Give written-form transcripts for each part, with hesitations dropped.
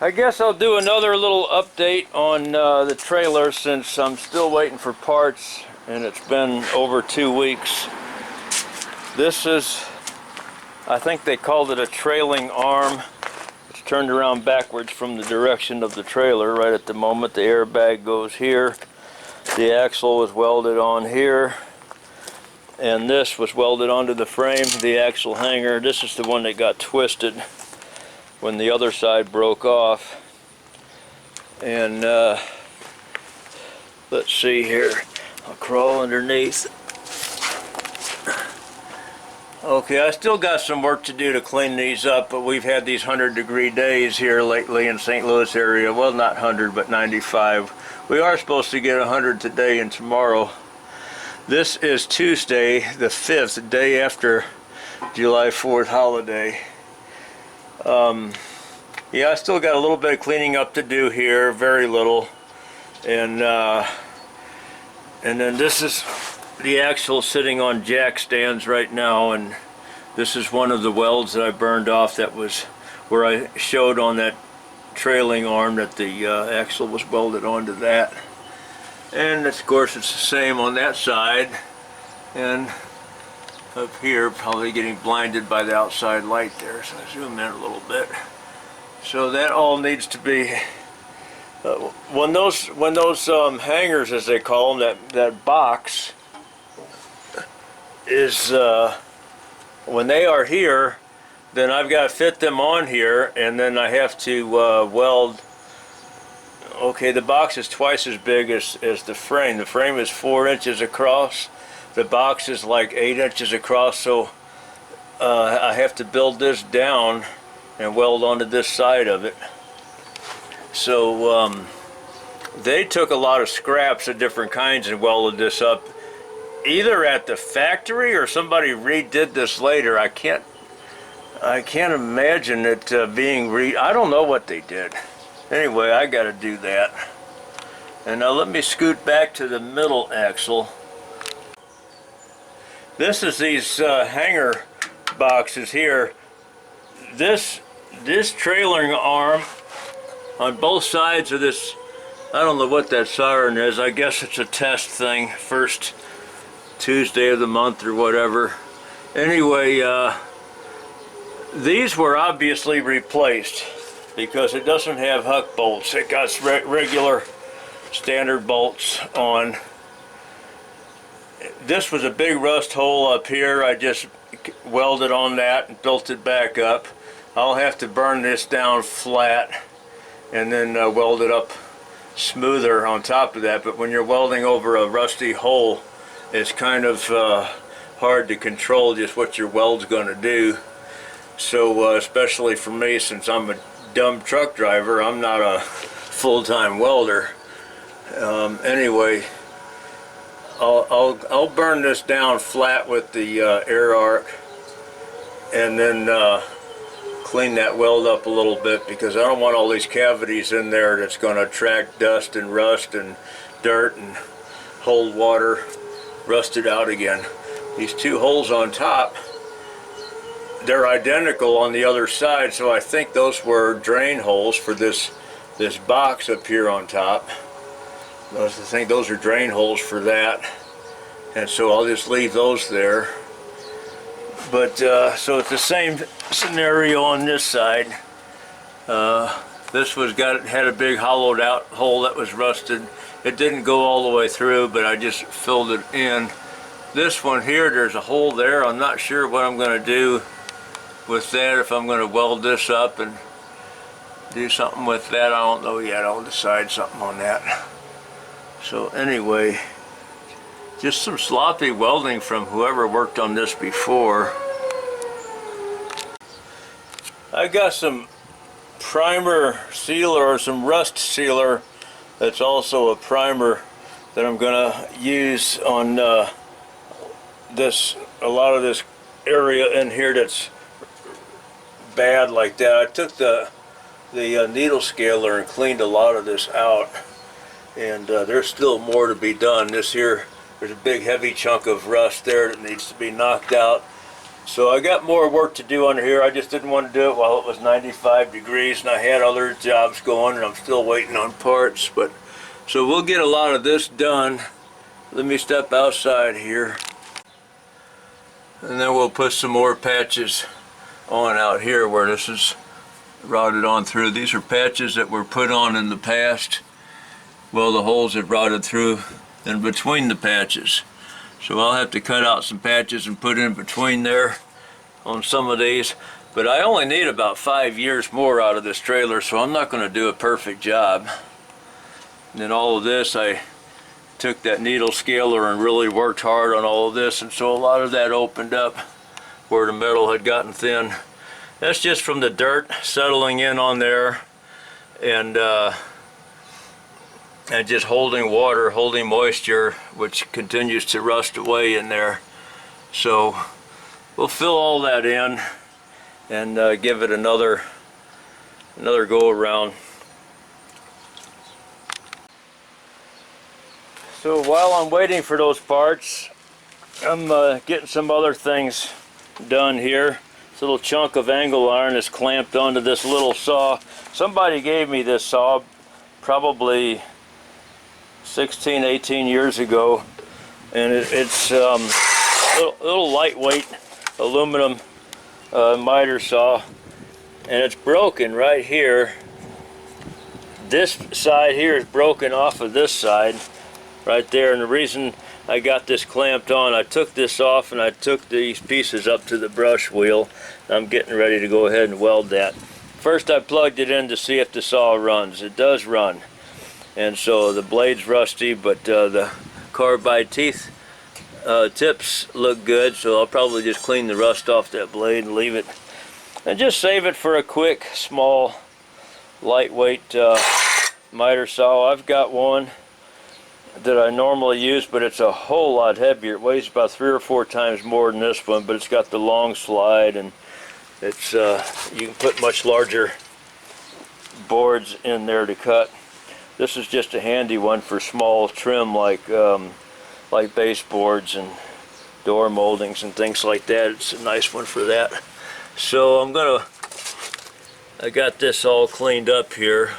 I guess I'll do another little update on the trailer since I'm still waiting for parts and it's been over 2 weeks. This is, I think they called it a trailing arm. It's turned around backwards from the direction of the trailer right at the moment. The airbag goes here. The axle was welded on here. And this was welded onto the frame, the axle hanger. This is the one that got twisted when the other side broke off. And let's see here, I'll crawl underneath. Okay, I still got some work to do to clean these up, but we've had these 100-degree days here lately in St. Louis area. Well, not 100, but 95. We are supposed to get 100 today and tomorrow. This is Tuesday, the 5th, the day after July 4th holiday. Yeah, I still got a little bit of cleaning up to do here, very little. And then this is the axle sitting on jack stands right now, and this is one of the welds that I burned off. That was where I showed on that trailing arm that the axle was welded onto that. And of course it's the same on that side, and up here, probably getting blinded by the outside light there, so I zoom in a little bit. So that all needs to be when those hangers, as they call them, that box is when they are here, then I've got to fit them on here, and then I have to weld. Okay, the box is twice as big as the frame. The frame is 4 inches across. The box is like 8 inches across, so I have to build this down and weld onto this side of it. So they took a lot of scraps of different kinds and welded this up, either at the factory or somebody redid this later. I can't imagine it being I don't know what they did. Anyway, I got to do that. And now let me scoot back to the middle axle. This is these hanger boxes here. This trailing arm on both sides of this, I don't know what that siren is. I guess it's a test thing, first Tuesday of the month or whatever. Anyway, these were obviously replaced because it doesn't have huck bolts. It got regular standard bolts on. This was a big rust hole up here. I just welded on that and built it back up. I'll have to burn this down flat and then weld it up smoother on top of that. But when you're welding over a rusty hole, it's kind of hard to control just what your weld's going to do. So especially for me, since I'm a dumb truck driver, I'm not a full-time welder. Anyway, I'll burn this down flat with the air arc, and then clean that weld up a little bit, because I don't want all these cavities in there that's going to attract dust and rust and dirt and hold water, rust it out again. These two holes on top, they're identical on the other side, so I think those were drain holes for this box up here on top. I think those are drain holes for that, and so I'll just leave those there. But so it's the same scenario on this side. This had a big hollowed out hole that was rusted. It didn't go all the way through, but I just filled it in. This one here, there's a hole there. I'm not sure what I'm going to do with that, if I'm going to weld this up and do something with that. I don't know yet. I'll decide something on that. So anyway, just some sloppy welding from whoever worked on this before. I got some primer sealer, or some rust sealer, that's also a primer that I'm going to use on a lot of this area in here that's bad like that. I took the needle scaler and cleaned a lot of this out, and there's still more to be done. This here, there's a big heavy chunk of rust there that needs to be knocked out. So I got more work to do under here. I just didn't want to do it while it was 95 degrees and I had other jobs going and I'm still waiting on parts. But so we'll get a lot of this done. Let me step outside here. And then we'll put some more patches on out here where this is rotted on through. These are patches that were put on in the past. Well, the holes had rotted through in between the patches. So I'll have to cut out some patches and put in between there on some of these. But I only need about 5 years more out of this trailer, so I'm not going to do a perfect job. And then all of this, I took that needle scaler and really worked hard on all of this, and so a lot of that opened up where the metal had gotten thin. That's just from the dirt settling in on there and just holding water, holding moisture, which continues to rust away in there. So we'll fill all that in and give it another go around. So while I'm waiting for those parts, I'm getting some other things done here. This little chunk of angle iron is clamped onto this little saw. Somebody gave me this saw probably 16, 18 years ago, and it's a little lightweight aluminum miter saw, and it's broken right here. This side here is broken off of this side right there, and the reason I got this clamped on, I took this off and I took these pieces up to the brush wheel. I'm getting ready to go ahead and weld that. First I plugged it in to see if the saw runs. It does run, and so the blade's rusty, but the carbide teeth tips look good, so I'll probably just clean the rust off that blade and leave it, and just save it for a quick, small, lightweight miter saw. I've got one that I normally use, but it's a whole lot heavier. It weighs about 3 or 4 times more than this one, but it's got the long slide, and it's you can put much larger boards in there to cut. This is just a handy one for small trim like baseboards and door moldings and things like that. It's a nice one for that. So I got this all cleaned up here,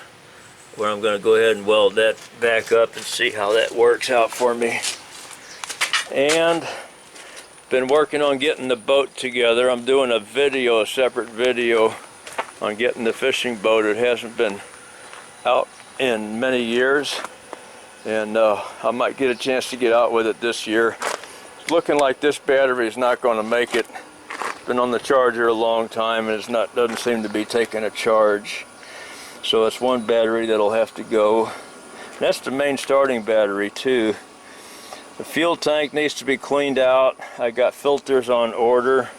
where I'm going to go ahead and weld that back up and see how that works out for me. And been working on getting the boat together. I'm doing a separate video on getting the fishing boat. It hasn't been out in many years, and I might get a chance to get out with it this year. It's looking like this battery is not going to make it. It's been on the charger a long time, and doesn't seem to be taking a charge. So it's one battery that'll have to go. And that's the main starting battery too. The fuel tank needs to be cleaned out. I got filters on order.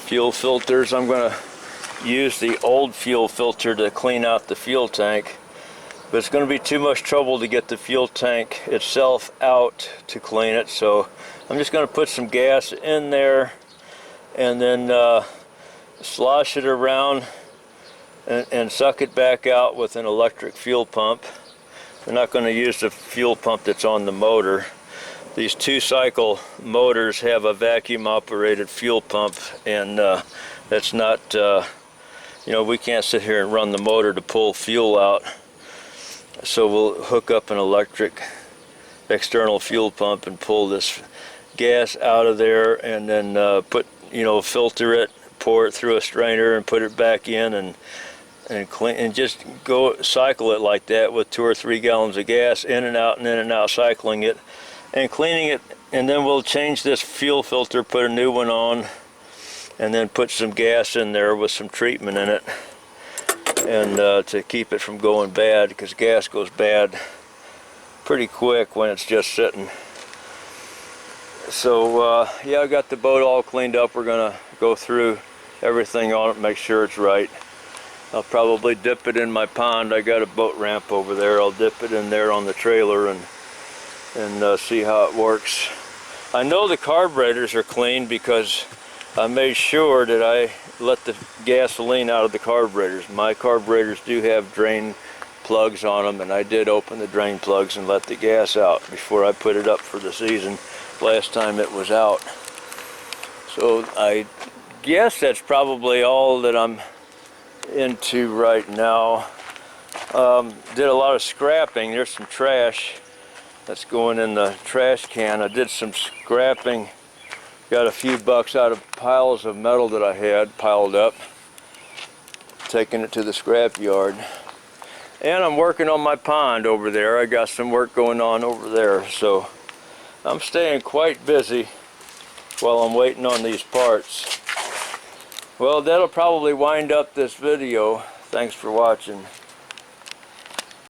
Fuel filters. I'm going to use the old fuel filter to clean out the fuel tank. But it's going to be too much trouble to get the fuel tank itself out to clean it. So I'm just going to put some gas in there and then slosh it around and suck it back out with an electric fuel pump. We're not going to use the fuel pump that's on the motor. These 2-cycle motors have a vacuum operated fuel pump, and that's not, we can't sit here and run the motor to pull fuel out. So we'll hook up an electric external fuel pump and pull this gas out of there, and then filter it, pour it through a strainer and put it back in, and clean, and just go cycle it like that with 2 or 3 gallons of gas, in and out, cycling it and cleaning it. And then we'll change this fuel filter, put a new one on, and then put some gas in there with some treatment in it, and to keep it from going bad, because gas goes bad pretty quick when it's just sitting. So yeah, I got the boat all cleaned up. We're gonna go through everything on it, make sure it's right. I'll probably dip it in my pond. I got a boat ramp over there. I'll dip it in there on the trailer and see how it works. I know the carburetors are clean because I made sure that I let the gasoline out of the carburetors. My carburetors do have drain plugs on them, and I did open the drain plugs and let the gas out before I put it up for the season. last time it was out. So I guess that's probably all that I'm into right now. Did a lot of scrapping. There's some trash that's going in the trash can. I did some scrapping, got a few bucks out of piles of metal that I had piled up, taking it to the scrap yard. And I'm working on my pond over there. I got some work going on over there, so I'm staying quite busy while I'm waiting on these parts. Well, that'll probably wind up this video. Thanks for watching.